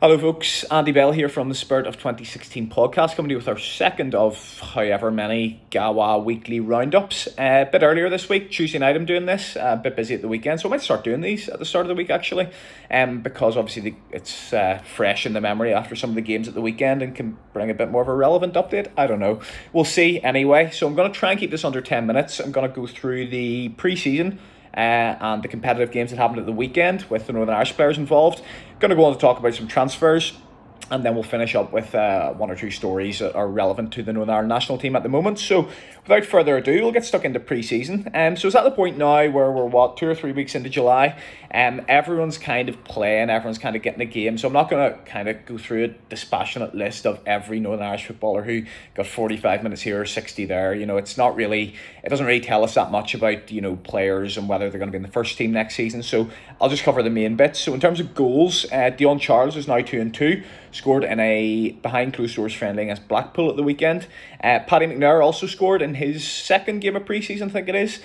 Hello folks, Andy Bell here from the Spirit of 2016 podcast, coming to you with our second of however many GAWA weekly roundups. A bit earlier this week, Tuesday night I'm doing this, a bit busy at the weekend, so I might start doing these at the start of the week actually, because obviously it's fresh in the memory after some of the games at the weekend and can bring a bit more of a relevant update. I don't know, we'll see anyway. So I'm going to try and keep this under 10 minutes. I'm going to go through the pre-season and the competitive games that happened at the weekend with the Northern Irish players involved. Going to go on to talk about some transfers, and then we'll finish up with one or two stories that are relevant to the Northern Ireland national team at the moment. So without further ado, we'll get stuck into pre-season. So it's at the point now where we're 2 or 3 weeks into July. Everyone's kind of playing, everyone's kind of getting a game. So I'm not going to kind of go through a dispassionate list of every Northern Irish footballer who got 45 minutes here or 60 there. You know, it doesn't really tell us that much about, players and whether they're going to be in the first team next season. So I'll just cover the main bits. So in terms of goals, Dion Charles is now 2-2. Scored in a behind closed doors friendly against Blackpool at the weekend. Paddy McNair also scored in his second game of pre-season, I think it is.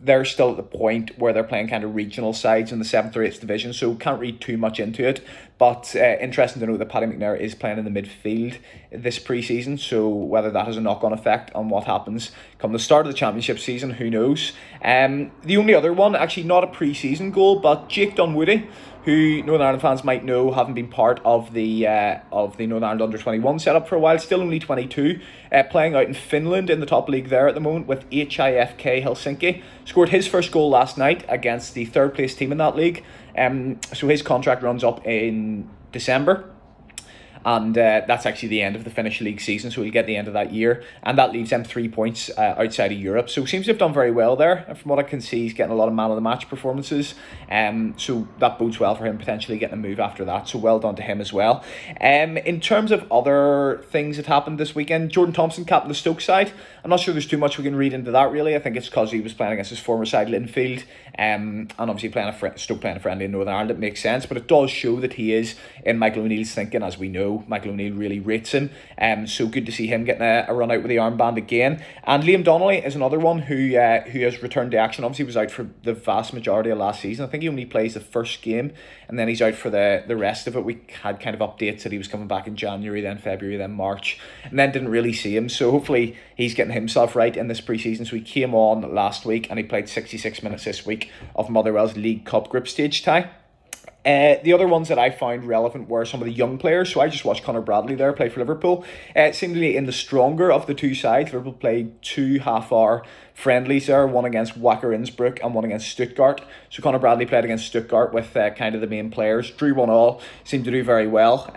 They're still at the point where they're playing kind of regional sides in the 7th or 8th division, so can't read too much into it. But interesting to know that Paddy McNair is playing in the midfield this pre-season, so whether that has a knock-on effect on what happens come the start of the championship season, who knows. The only other one, actually not a pre-season goal, but Jake Dunwoody, who Northern Ireland fans might know, having been part of the Northern Ireland under-21 setup for a while, still only 22, playing out in Finland in the top league there at the moment with HIFK Helsinki. Scored his first goal last night against the third place team in that league. So his contract runs up in December. And that's actually the end of the Finnish league season, so he'll get the end of that year, and that leaves him 3 points outside of Europe. So seems to have done very well there, and from what I can see, he's getting a lot of man of the match performances. So that bodes well for him potentially getting a move after that. So well done to him as well. In terms of other things that happened this weekend, Jordan Thompson captained the Stoke side. I'm not sure there's too much we can read into that really. I think it's because he was playing against his former side Linfield, and obviously Stoke playing a friendly in Northern Ireland, it makes sense. But it does show that he is in Michael O'Neill's thinking, as we know. Michael O'Neill really rates him, so good to see him getting a run out with the armband again. And Liam Donnelly is another one who has returned to action. Obviously, he was out for the vast majority of last season. I think he only plays the first game, and then he's out for the rest of it. We had kind of updates that he was coming back in January, then February, then March, and then didn't really see him. So hopefully he's getting himself right in this pre-season. So he came on last week, and he played 66 minutes this week of Motherwell's League Cup group stage tie. The other ones that I found relevant were some of the young players. So I just watched Conor Bradley there play for Liverpool. Seemingly in the stronger of the two sides, Liverpool played 2 half-hour friendlies there, one against Wacker Innsbruck and one against Stuttgart. So Conor Bradley played against Stuttgart with kind of the main players. Drew 1-1, seemed to do very well.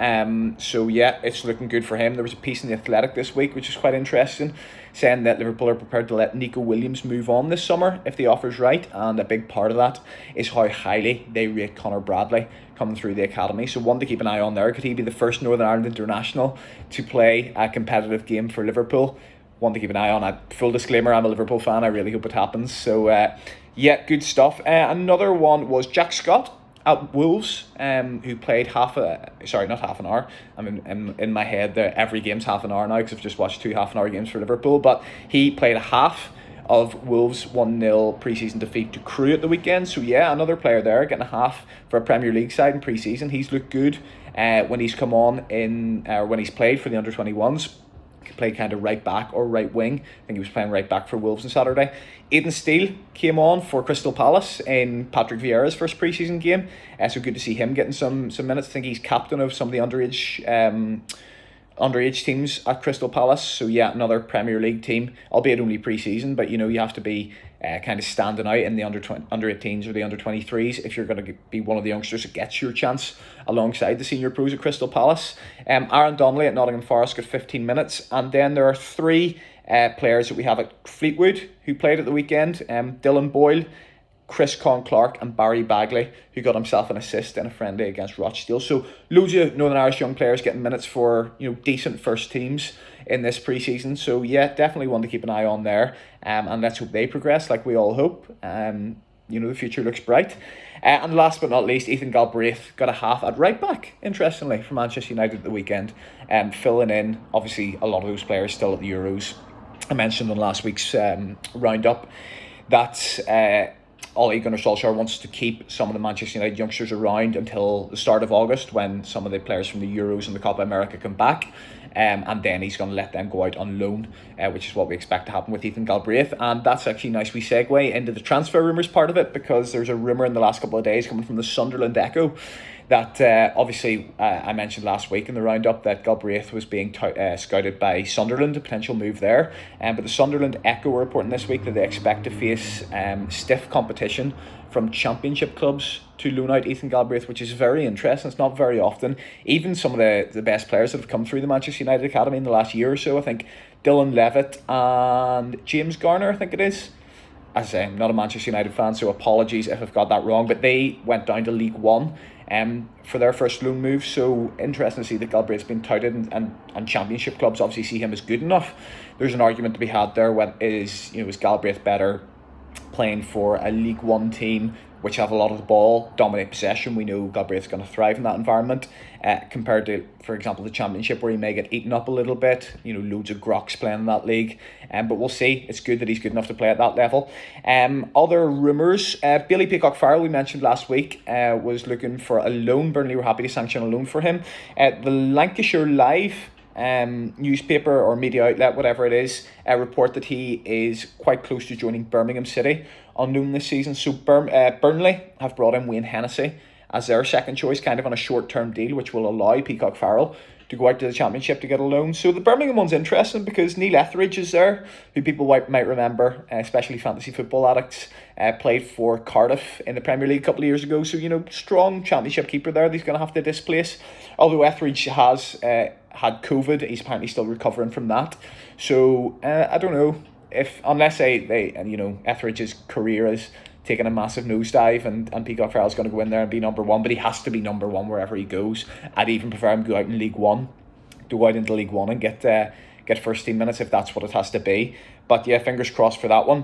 So yeah, it's looking good for him. There was a piece in The Athletic this week, which is quite interesting, saying that Liverpool are prepared to let Nico Williams move on this summer if the offer's right, and a big part of that is how highly they rate Conor Bradley coming through the academy. So one to keep an eye on there. Could he be the first Northern Ireland international to play a competitive game for Liverpool? One to keep an eye on. Full disclaimer, I'm a Liverpool fan. I really hope it happens. So yeah, good stuff. Another one was Jack Scott at Wolves, who played not half an hour. I'm in my head that every game's half an hour now because I've just watched 2 half-an-hour games for Liverpool. But he played a half of Wolves' 1-0 pre-season defeat to Crewe at the weekend. So yeah, another player there getting a half for a Premier League side in pre-season. He's looked good when he's come on when he's played for the under-21s. Played kind of right back or right wing. I think he was playing right back for Wolves on Saturday. Aidan Steele came on for Crystal Palace in Patrick Vieira's first pre-season game. So good to see him getting some minutes. I think he's captain of some of the underage teams at Crystal Palace. So yeah, another Premier League team, albeit only pre-season, but you have to be kind of standing out in the under-18s or the under-23s if you're going to be one of the youngsters that gets your chance alongside the senior pros at Crystal Palace. Aaron Donnelly at Nottingham Forest got 15 minutes, and then there are 3 players that we have at Fleetwood who played at the weekend. Dylan Boyle, Chris Con-Clark and Barry Bagley, who got himself an assist in a friendly against Rochdale. So loads of Northern Irish young players getting minutes for decent first teams in this pre-season. So yeah, definitely one to keep an eye on there, and let's hope they progress like we all hope. The future looks bright. And last but not least, Ethan Galbraith got a half at right back, interestingly, for Manchester United at the weekend, filling in obviously a lot of those players still at the Euros. I mentioned on last week's roundup that Ole Gunnar Solskjaer wants to keep some of the Manchester United youngsters around until the start of August, when some of the players from the Euros and the Copa America come back. And then he's going to let them go out on loan, which is what we expect to happen with Ethan Galbraith. And that's actually a nice wee segue into the transfer rumours part of it, because there's a rumour in the last couple of days coming from the Sunderland Echo that obviously I mentioned last week in the roundup that Galbraith was being scouted by Sunderland, a potential move there. But the Sunderland Echo were reporting this week that they expect to face stiff competition from championship clubs to loan out Ethan Galbraith, which is very interesting. It's not very often. Even some of the best players that have come through the Manchester United Academy in the last year or so, I think Dylan Levitt and James Garner, I think it is. As I say, I'm not a Manchester United fan, so apologies if I've got that wrong, but they went down to League One for their first loan move. So interesting to see that Galbraith's been touted, and championship clubs obviously see him as good enough. There's an argument to be had there. Is Galbraith better playing for a League One team which have a lot of the ball, dominate possession? We know Galbraith's going to thrive in that environment, compared to, for example, the Championship, where he may get eaten up a little bit. Loads of groks playing in that league. But we'll see. It's good that he's good enough to play at that level. Other rumours, Bailey Peacock-Farrell, we mentioned last week, was looking for a loan. Burnley were happy to sanction a loan for him. The Lancashire Live newspaper or media outlet, whatever it is, report that he is quite close to joining Birmingham City on loan this season. So Burnley have brought in Wayne Hennessy as their second choice, kind of on a short-term deal, which will allow Peacock-Farrell to go out to the Championship to get a loan. So the Birmingham one's interesting because Neil Etheridge is there, who people might remember, especially fantasy football addicts, played for Cardiff in the Premier League a couple of years ago. So, strong Championship keeper there that he's going to have to displace. Although Etheridge has had COVID, he's apparently still recovering from that. So I don't know unless Etheridge's career is taking a massive nosedive and Peacock-Farrell's going to go in there and be number one, but he has to be number one wherever he goes. I'd even prefer him to go out in League One, and get first team minutes if that's what it has to be. But yeah, fingers crossed for that one.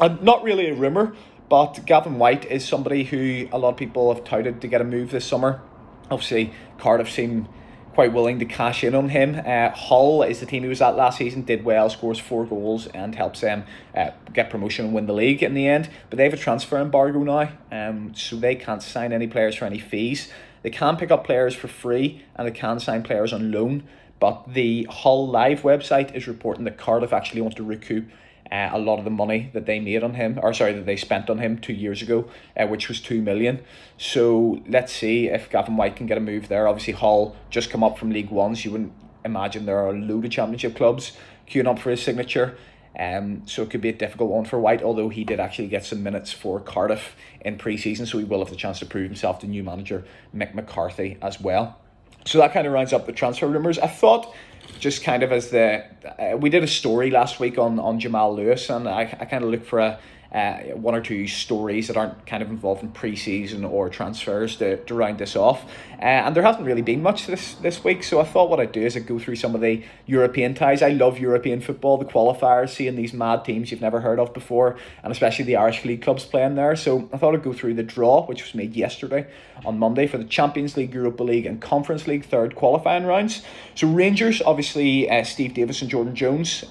Not really a rumour, but Gavin White is somebody who a lot of people have touted to get a move this summer. Obviously, Cardiff seem quite willing to cash in on him. Hull is the team he was at last season, did well, scores 4 goals and helps them get promotion and win the league in the end. But they have a transfer embargo now, so they can't sign any players for any fees. They can pick up players for free and they can sign players on loan. But the Hull Live website is reporting that Cardiff actually wants to recoup a lot of the money that they made on him, that they spent on him 2 years ago, which was 2 million. So let's see if Gavin White can get a move there. Obviously, Hull just come up from League One, so you wouldn't imagine there are a load of Championship clubs queuing up for his signature. So it could be a difficult one for White, although he did actually get some minutes for Cardiff in pre-season, so he will have the chance to prove himself to new manager Mick McCarthy as well. So that kind of rounds up the transfer rumours. I thought, just kind of as we did a story last week on Jamal Lewis, and I kind of look for one or two stories that aren't kind of involved in pre-season or transfers to round this off. And there hasn't really been much this week, so I thought what I'd do is I'd go through some of the European ties. I love European football, the qualifiers, seeing these mad teams you've never heard of before, and especially the Irish League clubs playing there. So I thought I'd go through the draw, which was made yesterday on Monday for the Champions League, Europa League and Conference League third qualifying rounds. So Rangers, obviously Steve Davis and Jordan Jones,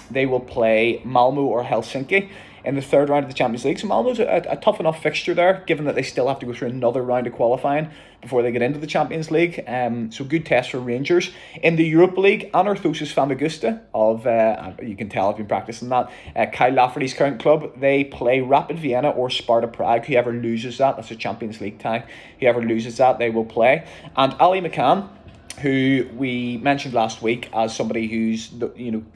they will play Malmo or Helsinki in the third round of the Champions League. So Malmo's a tough enough fixture there, given that they still have to go through another round of qualifying before they get into the Champions League. So good test for Rangers. In the Europa League, Anorthosis Famagusta of, you can tell I've been practicing that, Kyle Lafferty's current club, they play Rapid Vienna or Sparta Prague. Whoever loses that's a Champions League tie. Whoever loses that, they will play. And Ali McCann, who we mentioned last week as somebody who's,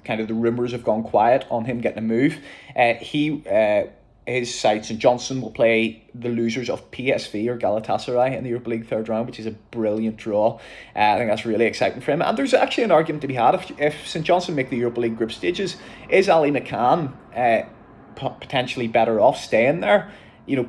kind of the rumours have gone quiet on him getting a move. His side, St Johnstone, will play the losers of PSV or Galatasaray in the Europa League third round, which is a brilliant draw. I think that's really exciting for him. And there's actually an argument to be had. If St Johnstone make the Europa League group stages, is Ali McCann potentially better off staying there?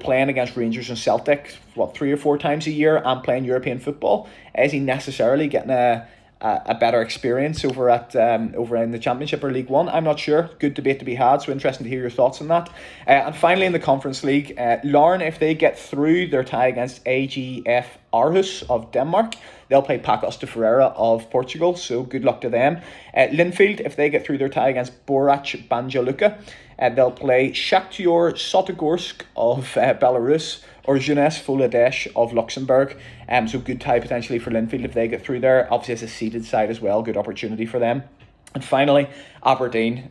Playing against Rangers and Celtic, 3 or 4 times a year and playing European football? Is he necessarily getting a a better experience over in the Championship or League One. I'm not sure. Good debate to be had. So interesting to hear your thoughts on that. And finally, in the Conference League, Larne, if they get through their tie against AGF Aarhus of Denmark, they'll play Pacos de Ferreira of Portugal, so good luck to them. Linfield, if they get through their tie against Borac Banja Luka, they'll play Shakhtar Sotogorsk of Belarus or Jeunesse Folidèche of Luxembourg. So good tie potentially for Linfield if they get through there. Obviously, as a seeded side as well, good opportunity for them. And finally, Aberdeen,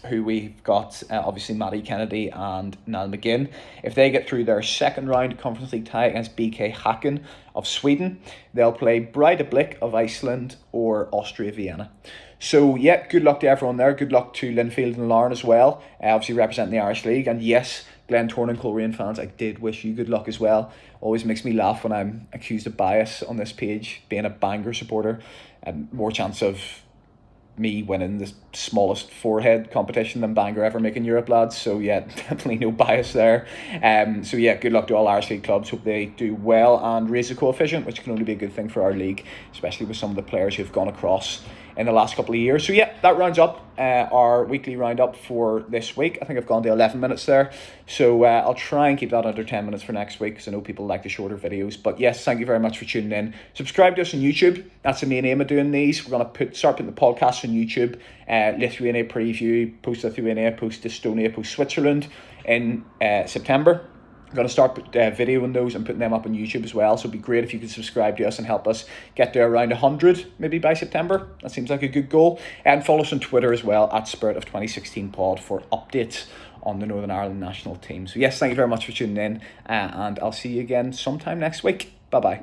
who we've got obviously Matty Kennedy and Niall McGinn. If they get through their second round Conference League tie against BK Häcken of Sweden, they'll play Breidablik of Iceland or Austria Vienna. So yeah, good luck to everyone there. Good luck to Linfield and Larne as well, obviously representing the Irish League. And yes, Glentoran and Coleraine fans, I did wish you good luck as well. Always makes me laugh when I'm accused of bias on this page, being a Bangor supporter. More chance of me winning the smallest forehead competition than Bangor ever making Europe, lads. So yeah, definitely no bias there. So yeah, good luck to all Irish League clubs. Hope they do well and raise the coefficient, which can only be a good thing for our league, especially with some of the players who've gone across in the last couple of years. So yeah, that rounds up our weekly roundup for this week. I think I've gone to 11 minutes there. So I'll try and keep that under 10 minutes for next week, because I know people like the shorter videos. But yes, thank you very much for tuning in. Subscribe to us on YouTube. That's the main aim of doing these. We're going to start putting the podcast on YouTube. Lithuania preview, post Lithuania, post Estonia, post Switzerland in September. I'm going to start videoing those and putting them up on YouTube as well. So it'd be great if you could subscribe to us and help us get to around 100 maybe by September. That seems like a good goal. And follow us on Twitter as well at Spirit of 2016 Pod for updates on the Northern Ireland national team. So yes, thank you very much for tuning in, and I'll see you again sometime next week. Bye bye.